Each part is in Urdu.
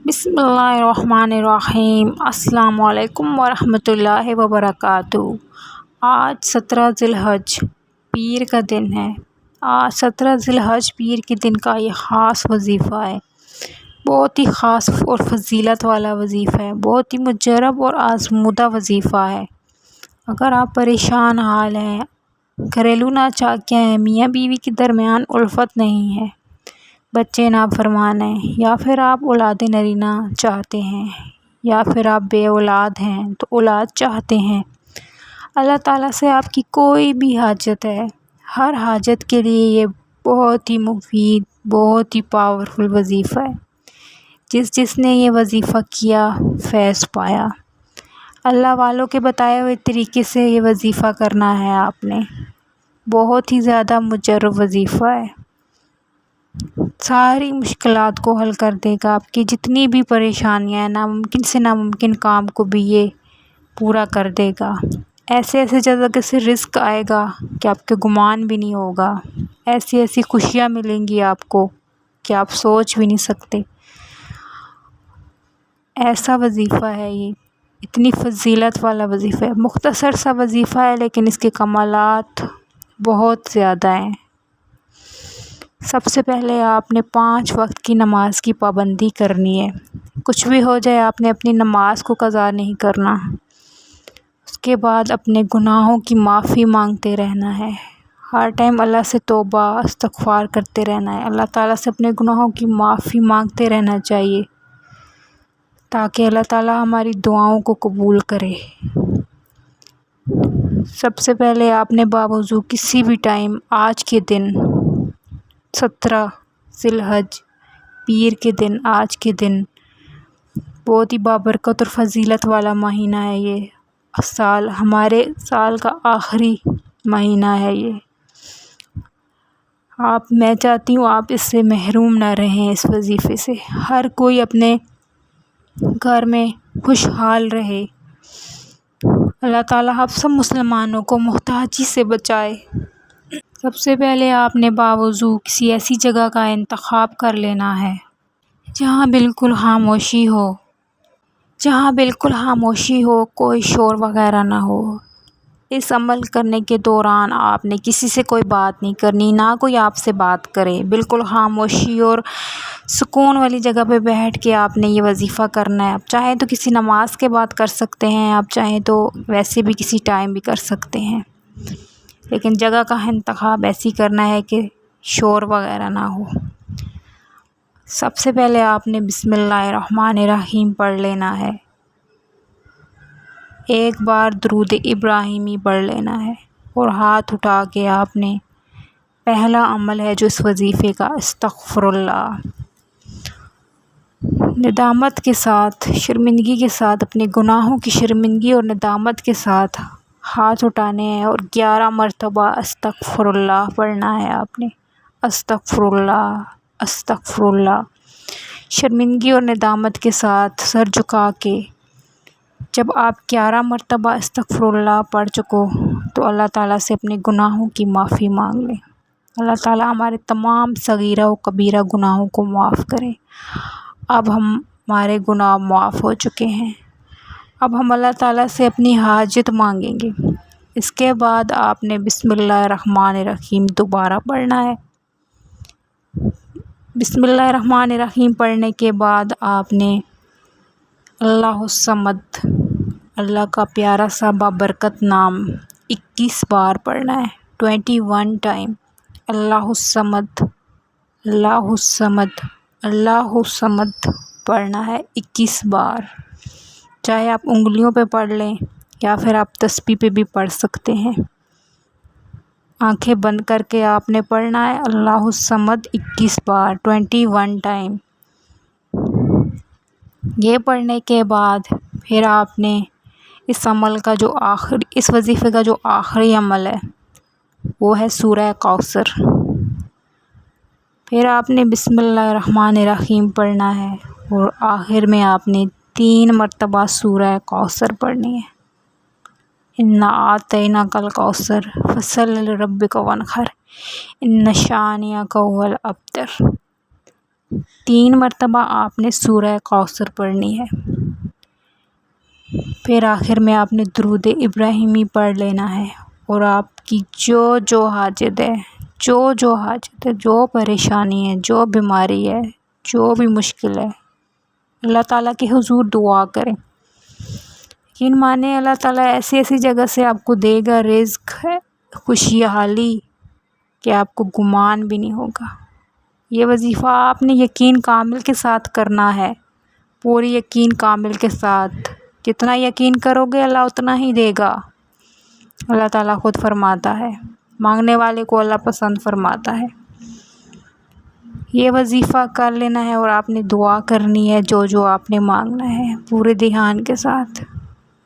بسم اللہ الرحمن الرحیم۔ السلام علیکم ورحمۃ اللہ وبرکاتہ۔ آج 17 ذی الحج پیر کا دن ہے۔ آج 17 ذی الحج پیر کے دن کا یہ خاص وظیفہ ہے، بہت ہی خاص اور فضیلت والا وظیفہ ہے، بہت ہی مجرب اور آزمودہ وظیفہ ہے۔ اگر آپ پریشان حال ہیں، گھریلو ناچاکیاں ہیں، میاں بیوی کے درمیان الفت نہیں ہے، بچے نافرمان ہیں، یا پھر آپ اولاد نرینہ چاہتے ہیں، یا پھر آپ بے اولاد ہیں تو اولاد چاہتے ہیں، اللہ تعالیٰ سے آپ کی کوئی بھی حاجت ہے، ہر حاجت کے لیے یہ بہت ہی مفید، بہت ہی پاورفل وظیفہ ہے۔ جس نے یہ وظیفہ کیا فیض پایا۔ اللہ والوں کے بتائے ہوئے طریقے سے یہ وظیفہ کرنا ہے آپ نے، بہت ہی زیادہ مجرب وظیفہ ہے، ساری مشکلات کو حل کر دے گا، آپ کی جتنی بھی پریشانیاں ہیں، ناممکن سے ناممکن کام کو بھی یہ پورا کر دے گا۔ ایسے جگہ سے رزق آئے گا کہ آپ کے گمان بھی نہیں ہوگا، ایسی خوشیاں ملیں گی آپ کو کہ آپ سوچ بھی نہیں سکتے۔ ایسا وظیفہ ہے یہ، اتنی فضیلت والا وظیفہ ہے، مختصر سا وظیفہ ہے لیکن اس کے کمالات بہت زیادہ ہیں۔ سب سے پہلے آپ نے 5 وقت کی نماز کی پابندی کرنی ہے، کچھ بھی ہو جائے آپ نے اپنی نماز کو قضا نہیں کرنا۔ اس کے بعد اپنے گناہوں کی معافی مانگتے رہنا ہے، ہر ٹائم اللہ سے توبہ استغفار کرتے رہنا ہے، اللہ تعالیٰ سے اپنے گناہوں کی معافی مانگتے رہنا چاہیے تاکہ اللہ تعالیٰ ہماری دعاؤں کو قبول کرے۔ سب سے پہلے آپ نے باوضو کسی بھی ٹائم آج کے دن 17 ذی الحج پیر کے دن، آج کے دن بہت ہی بابرکت اور فضیلت والا مہینہ ہے یہ، ہمارے سال کا آخری مہینہ ہے یہ۔ میں چاہتی ہوں آپ اس سے محروم نہ رہیں، اس وظیفے سے، ہر کوئی اپنے گھر میں خوشحال رہے۔ اللہ تعالیٰ آپ سب مسلمانوں کو محتاجی سے بچائے۔ سب سے پہلے آپ نے باوضو کسی ایسی جگہ کا انتخاب کر لینا ہے جہاں بالکل خاموشی ہو، کوئی شور وغیرہ نہ ہو۔ اس عمل کرنے کے دوران آپ نے کسی سے کوئی بات نہیں کرنی، نہ کوئی آپ سے بات کرے، بالکل خاموشی اور سکون والی جگہ پہ بیٹھ کے آپ نے یہ وظیفہ کرنا ہے۔ آپ چاہیں تو کسی نماز کے بعد کر سکتے ہیں، آپ چاہیں تو ویسے بھی کسی ٹائم بھی کر سکتے ہیں، لیکن جگہ کا انتخاب ایسی کرنا ہے کہ شور وغیرہ نہ ہو۔ سب سے پہلے آپ نے بسم اللہ الرحمن الرحیم پڑھ لینا ہے، ایک بار درود ابراہیمی پڑھ لینا ہے، اور ہاتھ اٹھا کے آپ نے پہلا عمل ہے جو اس وظیفے کا، استغفر اللہ، ندامت کے ساتھ، شرمندگی کے ساتھ، اپنے گناہوں کی شرمندگی اور ندامت کے ساتھ ہاتھ اٹھانے ہیں اور 11 مرتبہ استغفر اللہ پڑھنا ہے آپ نے، استغفر اللہ، استغفر اللہ، شرمندگی اور ندامت کے ساتھ سر جھکا کے۔ جب آپ 11 مرتبہ استغفر اللہ پڑھ چکو تو اللہ تعالیٰ سے اپنے گناہوں کی معافی مانگ لیں، اللہ تعالیٰ ہمارے تمام صغیرہ و کبیرہ گناہوں کو معاف کرے۔ اب ہمارے گناہ معاف ہو چکے ہیں، اب ہم اللہ تعالیٰ سے اپنی حاجت مانگیں گے۔ اس کے بعد آپ نے بسم اللہ الرحمن الرحیم دوبارہ پڑھنا ہے۔ بسم اللہ الرحمن الرحیم پڑھنے کے بعد آپ نے اللہ الصمد، اللہ کا پیارا سا بابرکت نام 21 بار پڑھنا ہے، 21 ٹائم، اللہ الصمد، اللہ الصمد، اللہ الصمد پڑھنا ہے 21 بار، چاہے آپ انگلیوں پہ پڑھ لیں یا پھر آپ تسبیح پہ بھی پڑھ سکتے ہیں۔ آنکھیں بند کر کے آپ نے پڑھنا ہے اللہ الصمد 21 بار، 21 ٹائم۔ یہ پڑھنے کے بعد پھر آپ نے اس وظیفے کا جو آخری عمل ہے وہ ہے سورہ کوثر۔ پھر آپ نے بسم اللہ الرحمن الرحیم پڑھنا ہے اور آخر میں آپ نے 3 مرتبہ سورہ کوثر پڑھنی ہے، اِنَّا أَعْطَيْنَاكَ الْكَوْثَرَ فَصَلِّ لِرَبِّكَ وَانْحَرْ إِنَّ شَانِئَكَ هُوَ الْأَبْتَرُ۔ 3 مرتبہ آپ نے سورہ کوثر پڑھنی ہے۔ پھر آخر میں آپ نے درود ابراہیمی پڑھ لینا ہے، اور آپ کی جو حاجت ہے، جو پریشانی ہے، جو بیماری ہے، جو بھی مشکل ہے، اللہ تعالیٰ کے حضور دعا کریں۔ یقین مانیں اللہ تعالیٰ ایسی جگہ سے آپ کو دے گا رزق ہے، خوشحالی، کہ آپ کو گمان بھی نہیں ہوگا۔ یہ وظیفہ آپ نے یقین کامل کے ساتھ کرنا ہے، پوری یقین کامل کے ساتھ۔ جتنا یقین کرو گے اللہ اتنا ہی دے گا۔ اللہ تعالیٰ خود فرماتا ہے، مانگنے والے کو اللہ پسند فرماتا ہے۔ یہ وظیفہ کر لینا ہے، اور آپ نے دعا کرنی ہے جو آپ نے مانگنا ہے پورے دھیان کے ساتھ۔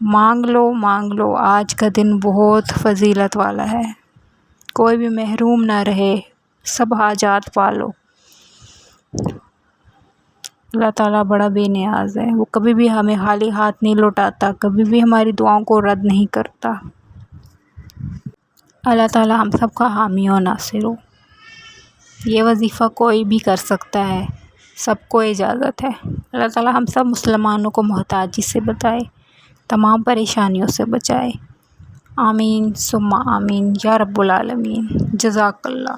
مانگ لو، آج کا دن بہت فضیلت والا ہے، کوئی بھی محروم نہ رہے، سب حاجات پالو۔ اللہ تعالیٰ بڑا بے نیاز ہے، وہ کبھی بھی ہمیں خالی ہاتھ نہیں لوٹاتا، کبھی بھی ہماری دعاؤں کو رد نہیں کرتا۔ اللہ تعالیٰ ہم سب کا حامی و ناصر ہو۔ یہ وظیفہ کوئی بھی کر سکتا ہے، سب کو اجازت ہے۔ اللہ تعالیٰ ہم سب مسلمانوں کو محتاجی سے بچائے، تمام پریشانیوں سے بچائے۔ آمین ثم آمین یا رب العالمین۔ جزاک اللہ۔